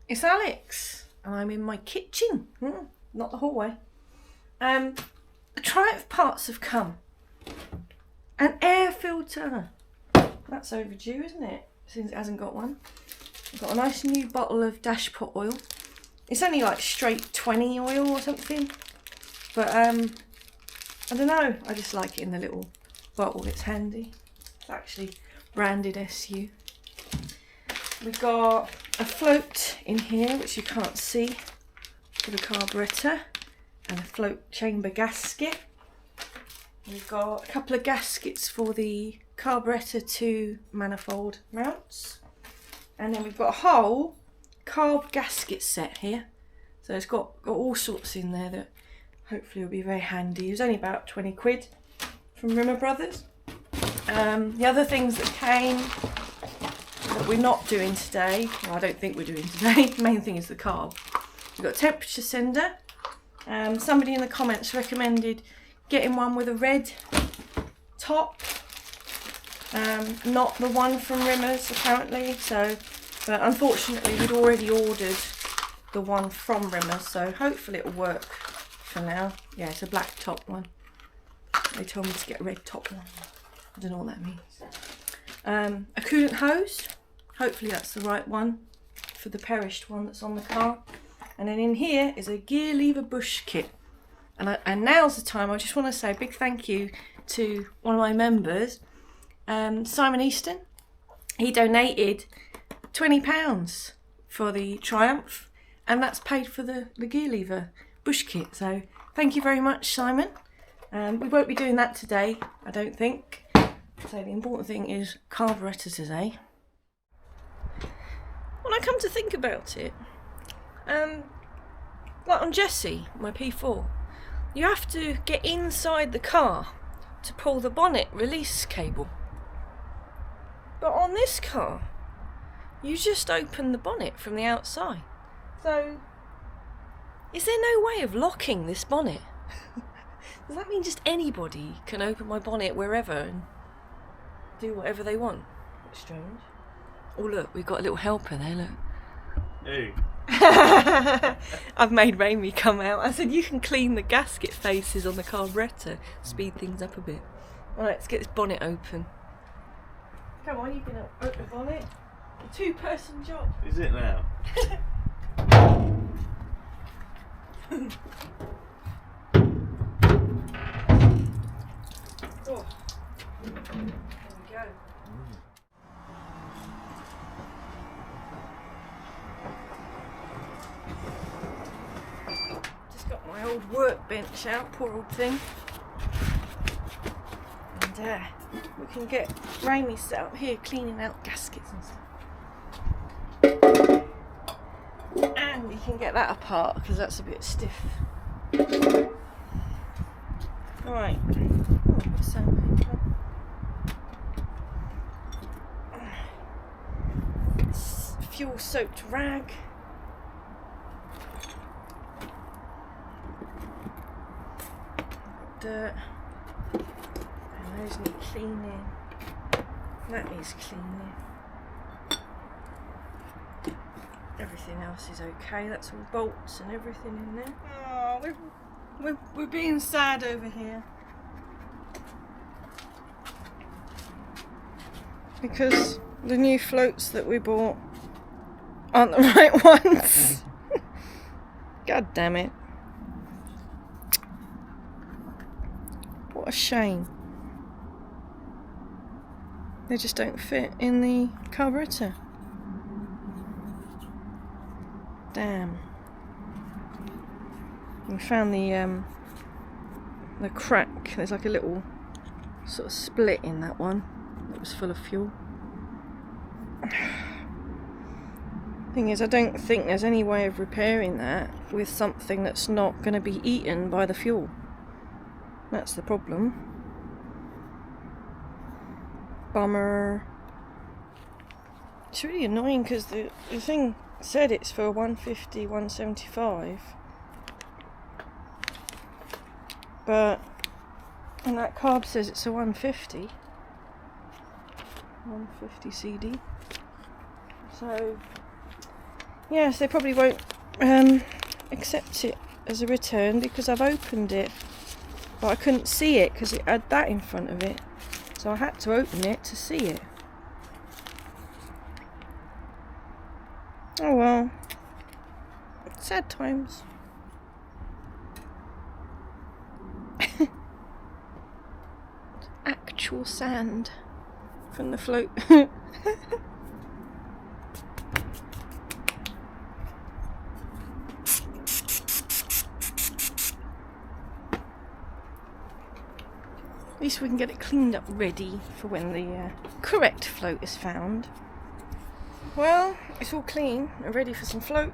It's Alex, and I'm in my kitchen, not the hallway. The Triumph parts have come. An air filter. That's overdue, isn't it? Since it hasn't got one. I've got a nice new bottle of dashpot oil. It's only like straight 20 oil or something. But I don't know, I just like it in the little bottle, it's handy. It's actually branded SU. We've got a float in here, which you can't see, for the carburetor, and a float chamber gasket. We've got a couple of gaskets for the carburetor to manifold mounts. And then we've got a whole carb gasket set here. So it's got all sorts in there that hopefully will be very handy. It was only about 20 quid from Rimmer Brothers. The other things that came that we're not doing today, well, I don't think we're doing today, the main thing is the carb. We've got a temperature sender. Somebody in the comments recommended getting one with a red top, not the one from Rimmer's apparently, but unfortunately we'd already ordered the one from Rimmer's, so hopefully it'll work for now. Yeah, it's a black top one. They told me to get a red top one. I don't know what that means. A coolant hose, hopefully that's the right one for the perished one that's on the car. And then in here is a gear lever bush kit. And now's the time, I just want to say a big thank you to one of my members, Simon Easton. He donated £20 for the Triumph, and that's paid for the gear lever bush kit. So thank you very much, Simon. We won't be doing that today, I don't think. So the important thing is carburetor today. When I come to think about it, like on Jessie, my P4, you have to get inside the car to pull the bonnet release cable. But on this car, you just open the bonnet from the outside. So, is there no way of locking this bonnet? Does that mean just anybody can open my bonnet wherever and do whatever they want? That's strange. Oh look, we've got a little helper there, look. Hey. I've made Raimi come out. I said you can clean the gasket faces on the carburetor, speed things up a bit. Alright, let's get this bonnet open. Come on, you can open the bonnet. A two-person job. Is it now? Oh. There we go. Just got my old workbench out, poor old thing. And we can get Raimi set up here cleaning out gaskets and stuff. And you can get that apart because that's a bit stiff. Alright. Oh, got sandpaper. Fuel soaked rag. Dirt. And those need cleaning. That needs cleaning. Everything else is okay. That's all bolts and everything in there. Oh, we're being sad over here. Because the new floats that we bought aren't the right ones. God damn it. What a shame. They just don't fit in the carburetor. Damn. We found the crack. There's like a little sort of split in that one. It was full of fuel. Thing is, I don't think there's any way of repairing that with something that's not going to be eaten by the fuel. That's the problem. Bummer. It's really annoying because the thing said it's for 150, 175. But, and that carb says it's a 150. 150 CD. So, Yes, they probably won't accept it as a return because I've opened it, but I couldn't see it because it had that in front of it, so I had to open it to see it. Oh well, sad times. Actual sand from the float. At least we can get it cleaned up ready for when the correct float is found. Well, it's all clean and ready for some float,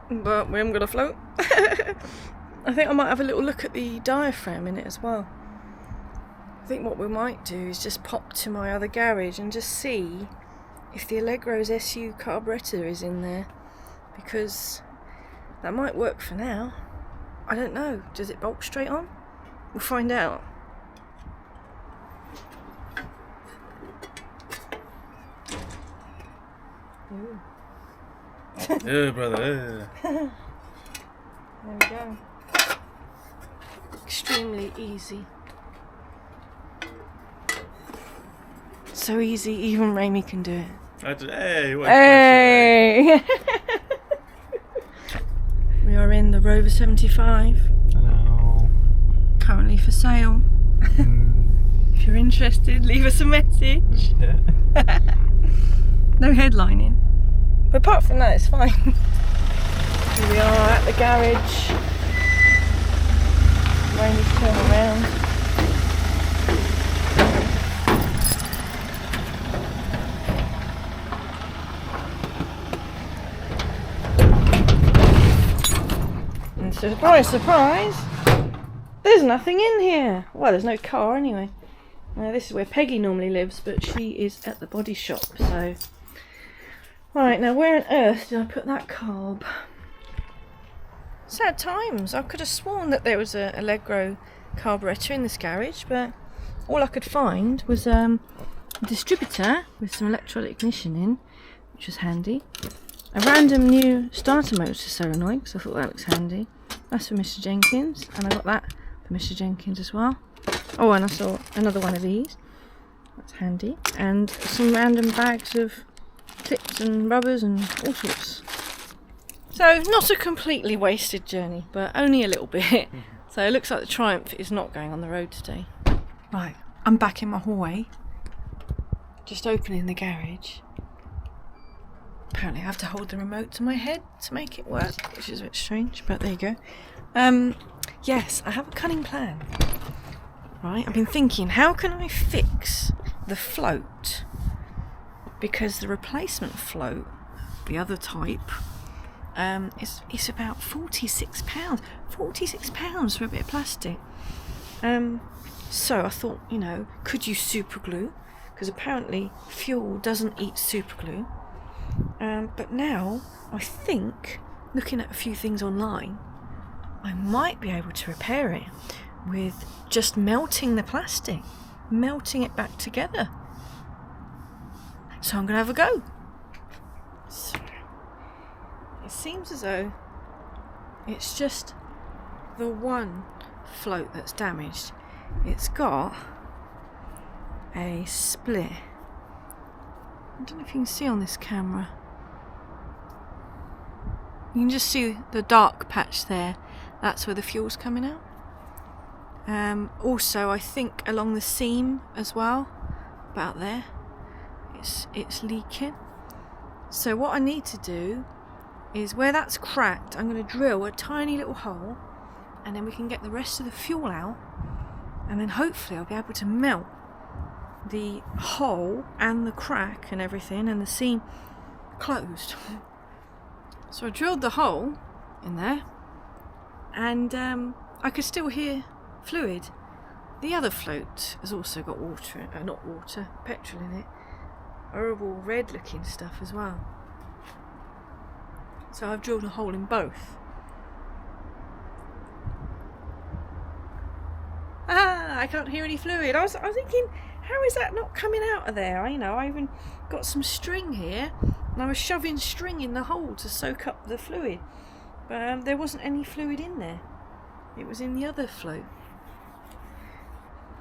but we haven't got a float. I think I might have a little look at the diaphragm in it as well. I think what we might do is just pop to my other garage and just see if the Allegro's SU carburetor is in there, because that might work for now. I don't know, does it bolt straight on? We'll find out. Yeah, brother. There we go. Extremely easy. So easy, even Rami can do it. Hey! We are in the Rover 75. Hello. Currently for sale. If you're interested, leave us a message. Yeah. No headlining. But apart from that, it's fine. Here we are at the garage. Rami's turning around. And surprise, surprise, there's nothing in here. Well, there's no car anyway. This is where Peggy normally lives, but she is at the body shop, so... Right, now where on earth did I put that carb? Sad times. I could have sworn that there was a Allegro carburetor in this garage, but all I could find was a distributor with some electronic ignition in, which was handy. A random new starter motor solenoid, because I thought that looks handy. That's for Mr. Jenkins, and I got that for Mr. Jenkins as well. Oh, and I saw another one of these. That's handy. And some random bags of clips and rubbers and all sorts. So, not a completely wasted journey, but only a little bit. So it looks like the Triumph is not going on the road today. Right, I'm back in my hallway. Just opening the garage. Apparently I have to hold the remote to my head to make it work, which is a bit strange, but there you go. Yes, I have a cunning plan. Right, I've been thinking, how can I fix the float? Because the replacement float, the other type, is about £46. £46 for a bit of plastic. So I thought, you know, could you super glue? Because apparently fuel doesn't eat super glue. But now I think, looking at a few things online, I might be able to repair it with just melting the plastic, melting it back together. So I'm going to have a go. So, it seems as though it's just the one float that's damaged. It's got a split. I don't know if you can see on this camera. You can just see the dark patch there. That's where the fuel's coming out. Also, I think along the seam as well, about there, it's leaking. So what I need to do is, where that's cracked, I'm going to drill a tiny little hole, and then we can get the rest of the fuel out, and then hopefully I'll be able to melt the hole and the crack and everything and the seam closed. So I drilled the hole in there, and I could still hear fluid. The other float has also got water, not water, petrol in it. Horrible red looking stuff as well. So I've drilled a hole in both. I can't hear any fluid. I was thinking, How is that not coming out of there? I even got some string here, and I was shoving string in the hole to soak up the fluid, but there wasn't any fluid in there. It was in the other float.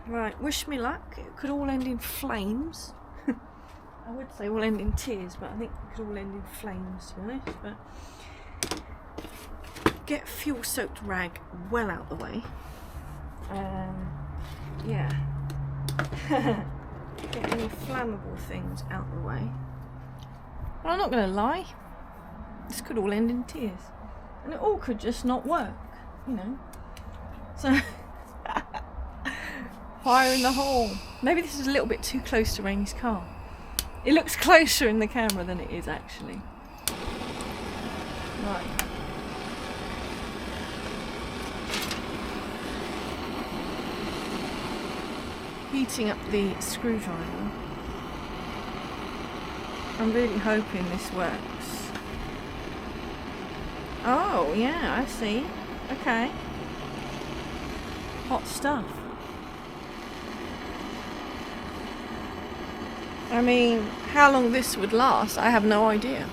Right, wish me luck. It could all end in flames. I would say all end in tears, but I think it could all end in flames, to be honest. But get fuel-soaked rag well out the way. Yeah. Get any flammable things out the way. Well, I'm not going to lie. This could all end in tears, and it all could just not work, So. Fire in the hole. Maybe this is a little bit too close to Rainy's car. It looks closer in the camera than it is actually. Right. Heating up the screwdriver. I'm really hoping this works. Oh, yeah, I see. Okay. Hot stuff. I mean, how long this would last, I have no idea.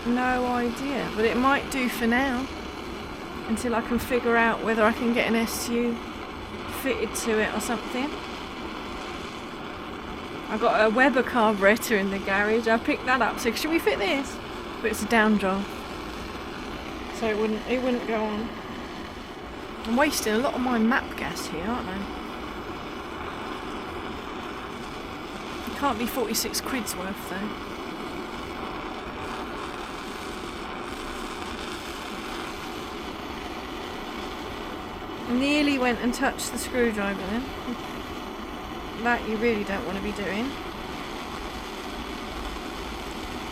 No idea, but it might do for now, until I can figure out whether I can get an SU fitted to it or something. I've got a Weber carburetor in the garage. I picked that up, so should we fit this? But it's a downdraft, so it wouldn't go on. I'm wasting a lot of my map gas here, aren't I? It can't be 46 quid's worth though. Nearly went and touched the screwdriver then. That you really don't want to be doing.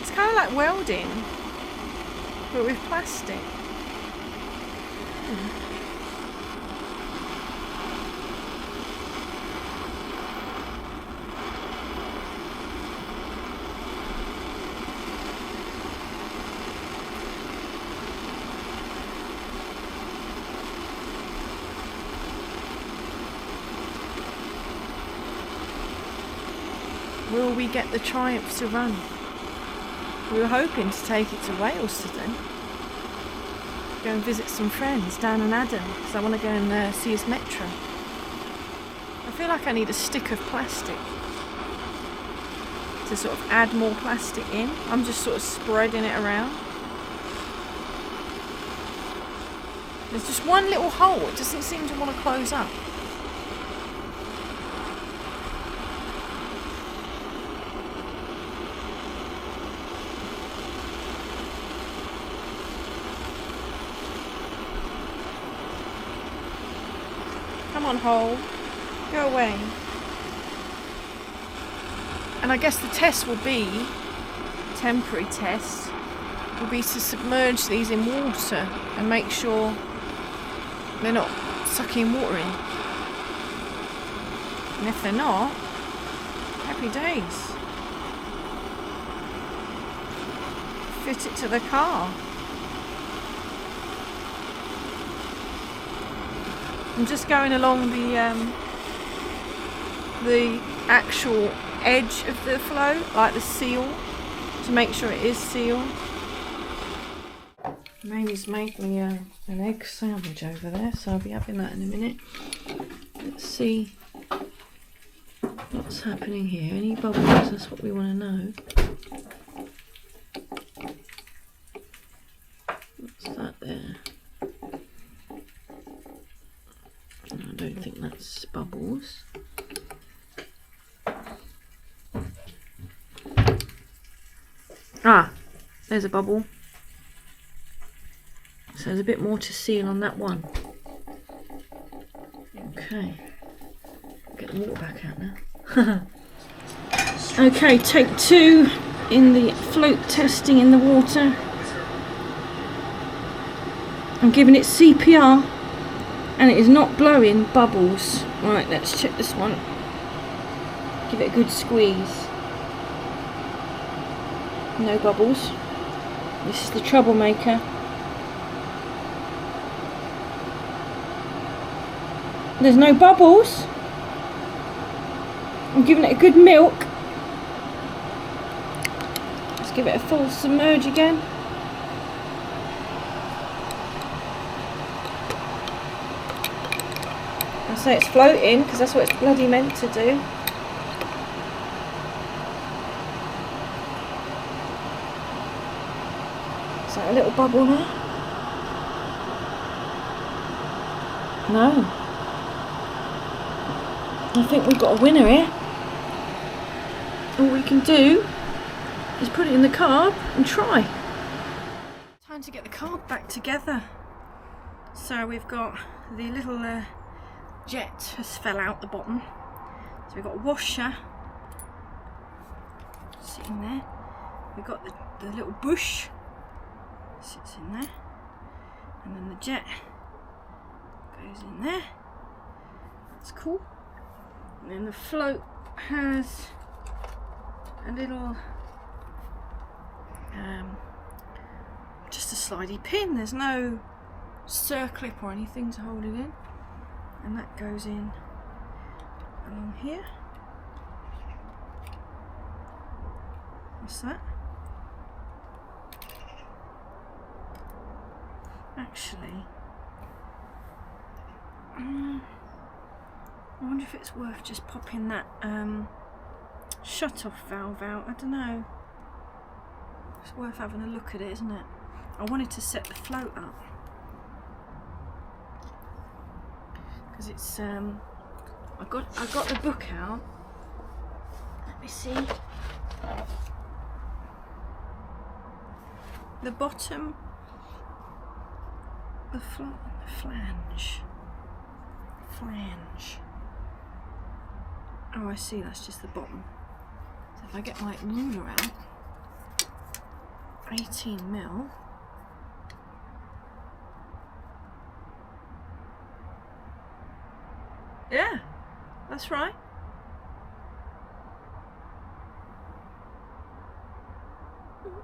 It's kind of like welding, but with plastic. Will we get the Triumph to run? We were hoping to take it to Wales today. Go and visit some friends, Dan and Adam, because I want to go and see his metro. I feel like I need a stick of plastic to sort of add more plastic in. I'm just sort of spreading it around. There's just one little hole, it doesn't seem to want to close up. Come on, hole. Go away. And I guess the test will be, temporary test, will be to submerge these in water and make sure they're not sucking water in. And if they're not, happy days. Fit it to the car. I'm just going along the actual edge of the float, like the seal, to make sure it is sealed. Mamie's made me an egg sandwich over there, so I'll be having that in a minute. Let's see what's happening here. Any bubbles? That's what we want to know. What's that there? I don't think that's bubbles. Ah, there's a bubble. So there's a bit more to seal on that one. Okay. Get the water back out now. Okay, take 2 in the float testing in the water. I'm giving it CPR. And it is not blowing bubbles. Right, let's check this one. Give it a good squeeze. No bubbles. This is the troublemaker. There's no bubbles. I'm giving it a good milk. Let's give it a full submerge again. I say it's floating because that's what it's bloody meant to do. Is that a little bubble now? No. I think we've got a winner here. All we can do is put it in the carb and try. Time to get the carb back together. So we've got the little jet has fell out the bottom. So we've got a washer sitting there. We've got the little bush sits in there. And then the jet goes in there. That's cool. And then the float has a little just a slidey pin. There's no circlip or anything to hold it in, and that goes in along here. What's that? Actually, I wonder if it's worth just popping that shut-off valve out. I don't know. It's worth having a look at it, isn't it? I wanted to set the float up because it's I got the book out. Let me see. The bottom, the flange. Oh, I see, that's just the bottom. So if I get my ruler out, 18mm. Yeah, that's right.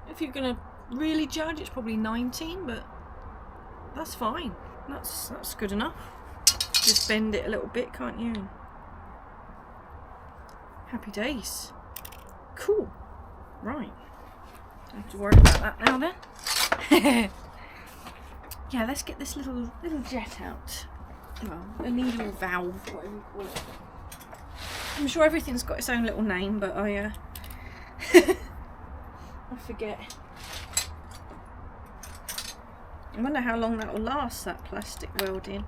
If you're gonna really judge, it's probably 19, but that's fine. That's good enough. Just bend it a little bit, can't you? Happy days. Cool. Right. Don't have to worry about that now then. Yeah, let's get this little jet out. Well, a needle valve, whatever you call it. I'm sure everything's got its own little name, but I forget. I wonder how long that will last, that plastic welding.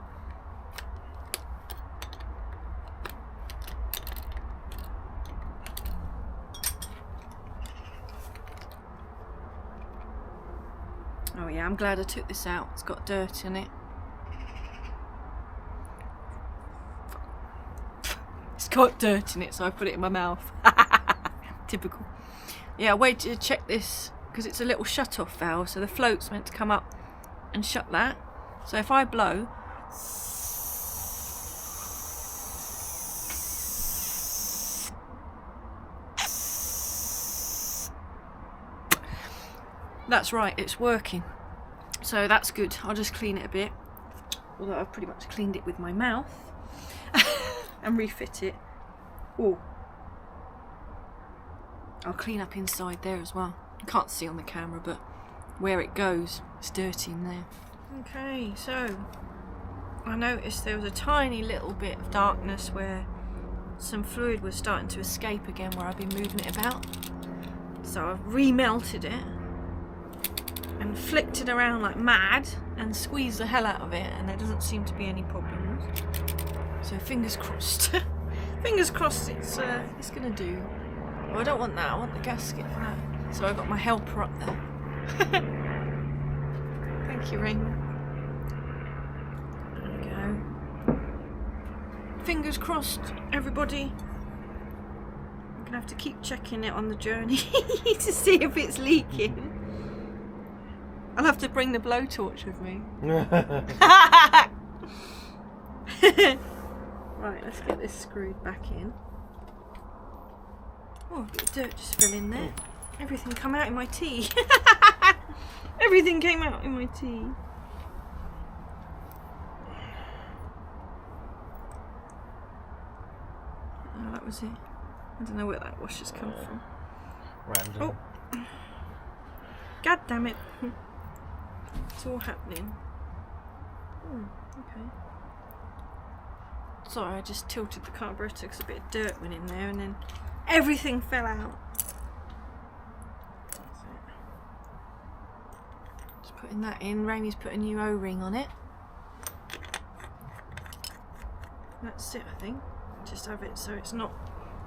Oh yeah, I'm glad I took this out. It's got dirt in it. It's got dirt in it, so I put it in my mouth. Typical. Yeah, wait to check this because it's a little shut-off valve, so the float's meant to come up and shut that. So if I blow, that's right, it's working. So that's good. I'll just clean it a bit. Although I've pretty much cleaned it with my mouth and refit it. Oh, I'll clean up inside there as well. You can't see on the camera, but where it goes, it's dirty in there. Okay, so I noticed there was a tiny little bit of darkness where some fluid was starting to escape again where I've been moving it about. So I've remelted it and flicked it around like mad and squeezed the hell out of it, and there doesn't seem to be any problems. So fingers crossed. Fingers crossed it's gonna do. Oh, I don't want that, I want the gasket for that. So I got my helper up there. Thank you, Ring. There we go. Fingers crossed, everybody. I'm gonna have to keep checking it on the journey to see if it's leaking. I'll have to bring the blowtorch with me. Right, let's get this screwed back in. Oh, a bit of dirt just fell in there. Everything come out in my tea. Everything came out in my tea. was it. I don't know where that washer's come from. Random. Oh. God damn it. It's all happening. Okay. Sorry, I just tilted the carburetor because a bit of dirt went in there and then everything fell out. That's it. Just putting that in. Raimi's put a new O-ring on it. That's it, I think. Just have it so it's not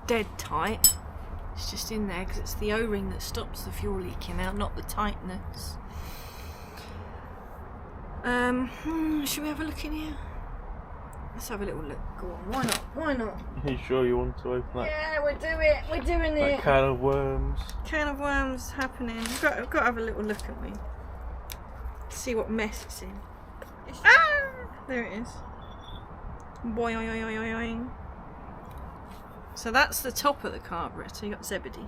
dead tight. It's just in there because it's the O-ring that stops the fuel leaking out, not the tightness. Should we have a look in here? Let's have a little look. Go on, why not? Why not? Are you sure you want to open that? Yeah, we'll do it. We're doing it. That can of worms. Can of worms happening. We've got to have a little look, haven't we? See what mess it's in. Ah! There it is. Boing. So that's the top of the carburetor. You got Zebedee,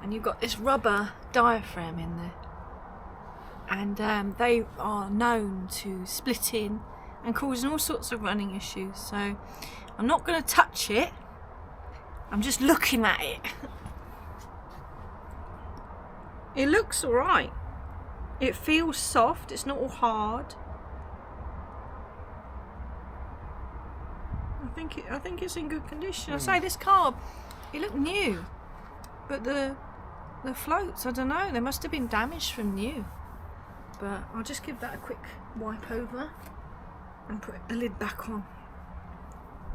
and you've got this rubber diaphragm in there, and they are known to split in and causing all sorts of running issues. So I'm not going to touch it. I'm just looking at it. It looks alright. It feels soft. It's not all hard. I think it's in good condition. I say this carb, it looked new, but the floats, I don't know, they must have been damaged from new. But I'll just give that a quick wipe over and put the lid back on,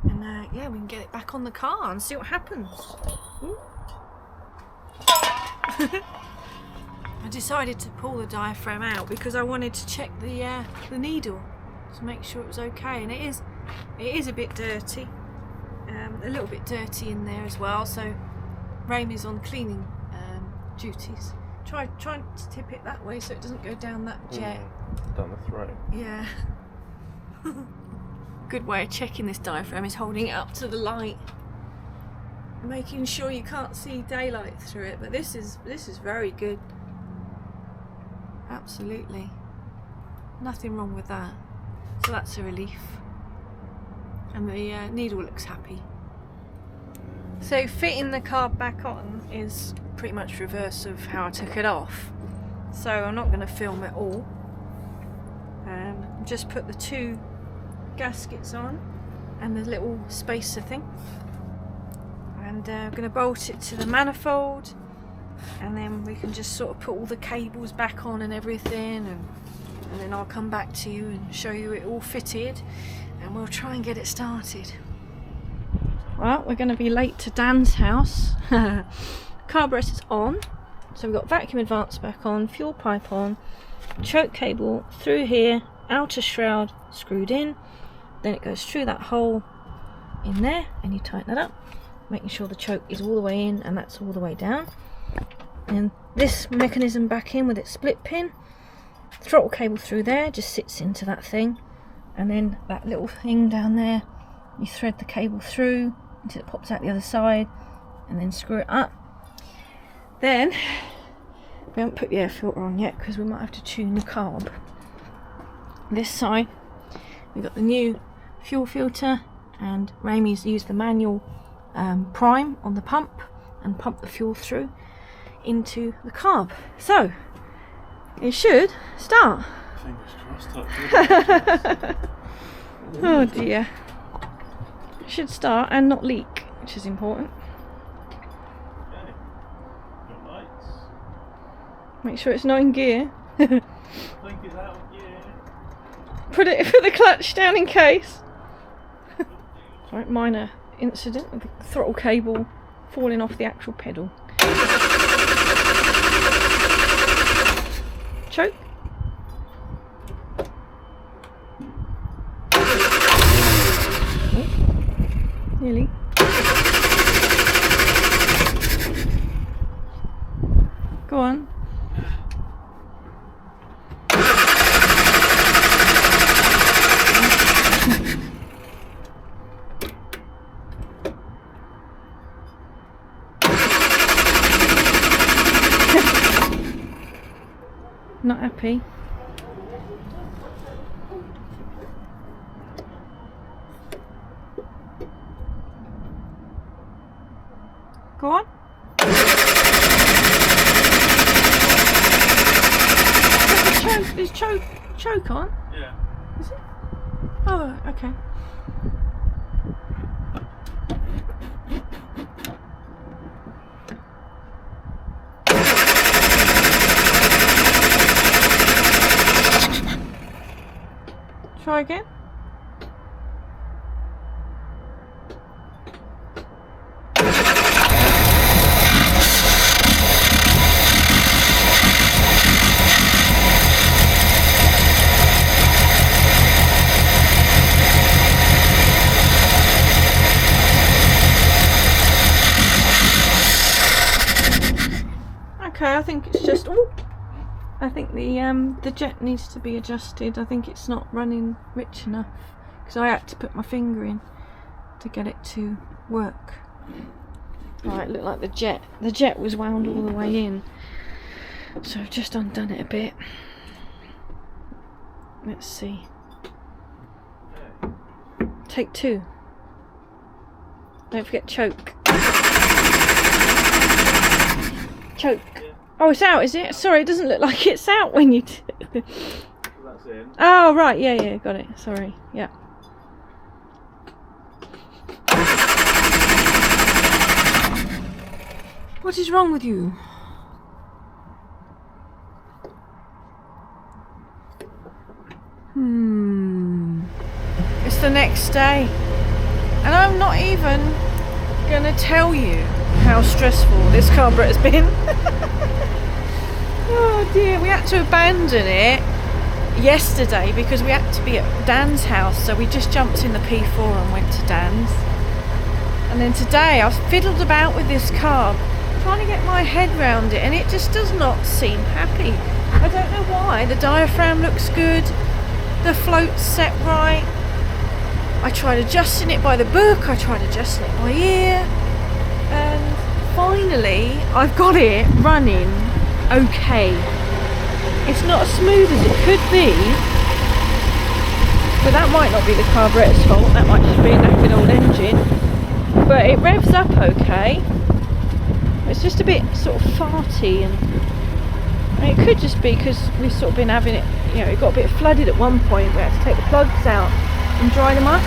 and yeah, we can get it back on the car and see what happens. I decided to pull the diaphragm out because I wanted to check the needle to make sure it was okay, and it is a bit dirty, a little bit dirty in there as well. So Raimi's on cleaning duties. Try to tip it that way so it doesn't go down that jet. Down the throat. Yeah. Good way of checking this diaphragm is holding it up to the light, making sure you can't see daylight through it. But this is very good. Absolutely, nothing wrong with that. So that's a relief. And the needle looks happy. So fitting the carb back on is pretty much reverse of how I took it off. So I'm not going to film it all. Just put the two gaskets on and the little spacer thing. And I'm going to bolt it to the manifold. And then we can just sort of put all the cables back on and everything. And then I'll come back to you and show you it all fitted. And we'll try and get it started. Well, we're going to be late to Dan's house. Carburetor's on, so we've got vacuum advance back on, fuel pipe on, choke cable through here, outer shroud screwed in, then it goes through that hole in there, and you tighten it up, making sure the choke is all the way in and that's all the way down. And this mechanism back in with its split pin, throttle cable through there, just sits into that thing. And then that little thing down there, you thread the cable through until it pops out the other side, and then screw it up. Then we haven't put the air filter on yet because we might have to tune the carb. This side we've got the new fuel filter, and Raimi's used the manual prime on the pump and pump the fuel through into the carb. So it should start. Fingers crossed. Oh dear. It should start and not leak, which is important. Okay. Got lights. Make sure it's not in gear. I think it's out of gear. Put the clutch down in case. Right, minor incident with the throttle cable falling off the actual pedal. Choke. Nearly. Go on. Not happy. Go on. Is choke on? Yeah. Is it? Oh, okay. Try again. Okay, I think it's just. Ooh, I think the jet needs to be adjusted. I think it's not running rich enough because I had to put my finger in to get it to work. Right, look like the jet was wound all the way in, so I've just undone it a bit. Let's see. Take 2. Don't forget choke. Choke. Oh, it's out, is it? Sorry, it doesn't look like it's out when you do. That's in. Oh, right, yeah, got it. Sorry, yeah. What is wrong with you? It's the next day, and I'm not even gonna tell you how stressful this carburetor's been. Oh dear, we had to abandon it yesterday because we had to be at Dan's house, so we just jumped in the P4 and went to Dan's. And then today I fiddled about with this carb, trying to get my head round it, and it just does not seem happy. I don't know why. The diaphragm looks good, the float's set right. I tried adjusting it by the book, I tried adjusting it by ear, and finally I've got it running okay. It's not as smooth as it could be, but that might not be the carburetor's fault, that might just be a knackered old engine. But it revs up okay. It's just a bit sort of farty, and it could just be because we've sort of been having it, you know, it got a bit flooded at one point. We had to take the plugs out and dry them up.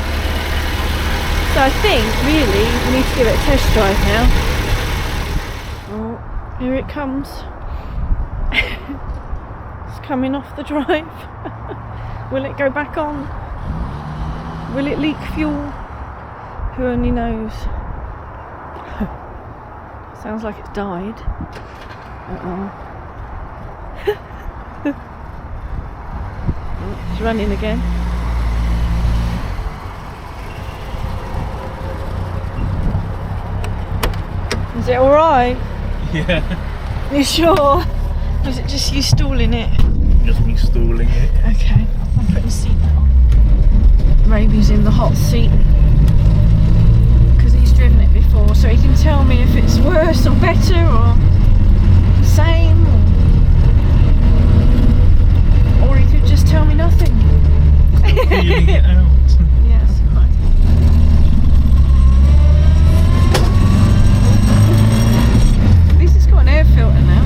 So I think really we need to give it a test drive now. Oh, here it comes. It's coming off the drive. Will it go back on? Will it leak fuel? Who only knows? Sounds like it's died. Oh, it's running again. Is it alright? Yeah. You sure? Or is it just you stalling it? Just me stalling it. Okay, I'm putting the seatbelt on. Raby's in the hot seat because he's driven it before, so he can tell me if it's worse or better or the same, or he could just tell me nothing. Feeling it out. Yes, right. At least it's got an air filter now.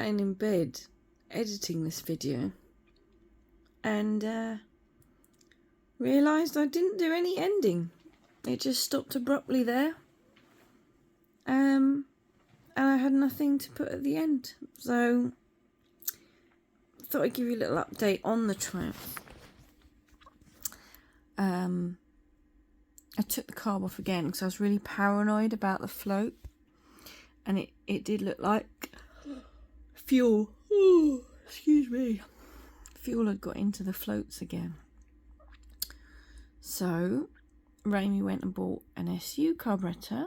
laying in bed editing this video and realised I didn't do any ending. It just stopped abruptly there. And I had nothing to put at the end. So I thought I'd give you a little update on the Triumph. I took the carb off again because I was really paranoid about the float. And it did look like fuel. Ooh, excuse me. Fuel had got into the floats again. So Raimi went and bought an SU carburetor,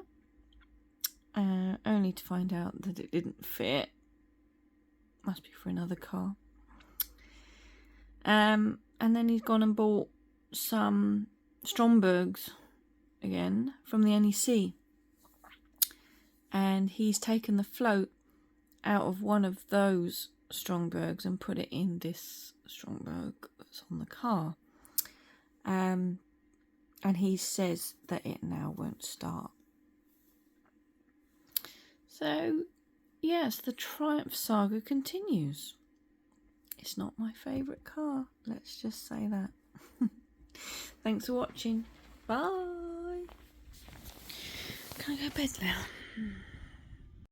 only to find out that it didn't fit. Must be for another car. And then he's gone and bought some Strombergs again from the NEC. And he's taken the float out of one of those Strombergs and put it in this Stromberg that's on the car. And he says that it now won't start. So, yes, the Triumph saga continues. It's not my favourite car, let's just say that. Thanks for watching. Bye. Can I go to bed now?